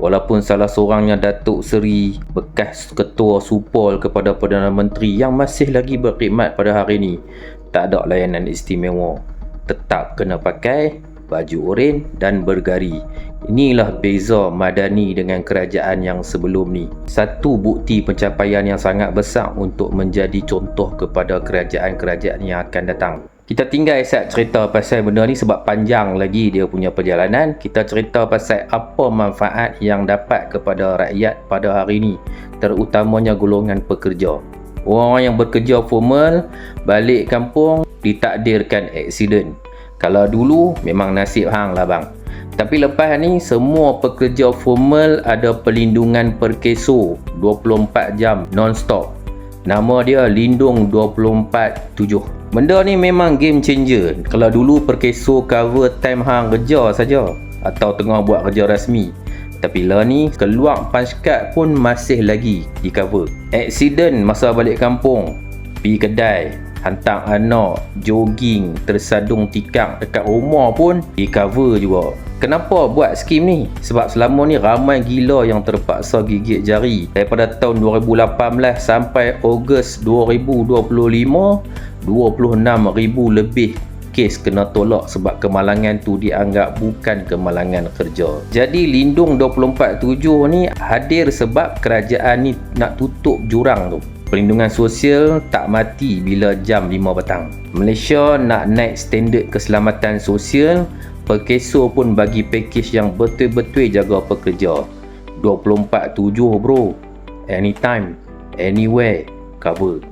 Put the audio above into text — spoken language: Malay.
Walaupun salah seorangnya Datuk Seri, bekas Ketua Supol kepada Perdana Menteri yang masih lagi berkhidmat pada hari ini, tak ada layanan istimewa. Tetap kena pakai baju oren dan bergari. Inilah beza Madani dengan kerajaan yang sebelum ni. Satu bukti pencapaian yang sangat besar untuk menjadi contoh kepada kerajaan-kerajaan yang akan datang. Kita tinggal cerita pasal benda ni sebab panjang lagi dia punya perjalanan. Kita cerita pasal apa manfaat yang dapat kepada rakyat pada hari ni, terutamanya golongan pekerja. Orang yang bekerja formal balik kampung ditakdirkan aksiden. Kalau dulu memang nasib hang lah bang. Tapi lepas ni semua pekerja formal ada perlindungan perkeso 24 jam non-stop. Nama dia Lindung 24/7. Benda ni memang game changer. Kalau dulu perkeso cover time hang kerja saja atau tengah buat kerja rasmi. Tapi lah ni keluar punch card pun masih lagi di cover. Aksiden masa balik kampung, pergi kedai, hantar anak, jogging, tersadung tikar dekat rumah pun di cover juga. Kenapa buat skim ni? Sebab selama ni ramai gila yang terpaksa gigit jari. Daripada tahun 2018 sampai Ogos 2025, 26,000 lebih kes kena tolak sebab kemalangan tu dianggap bukan kemalangan kerja. Jadi Lindung 24/7 ni hadir sebab kerajaan ni nak tutup jurang tu. Perlindungan sosial tak mati bila jam 5 petang. Malaysia nak naik standard keselamatan sosial. Perkeso pun bagi pakej yang betul-betul jaga pekerja. 24/7 bro. Anytime, anywhere, cover.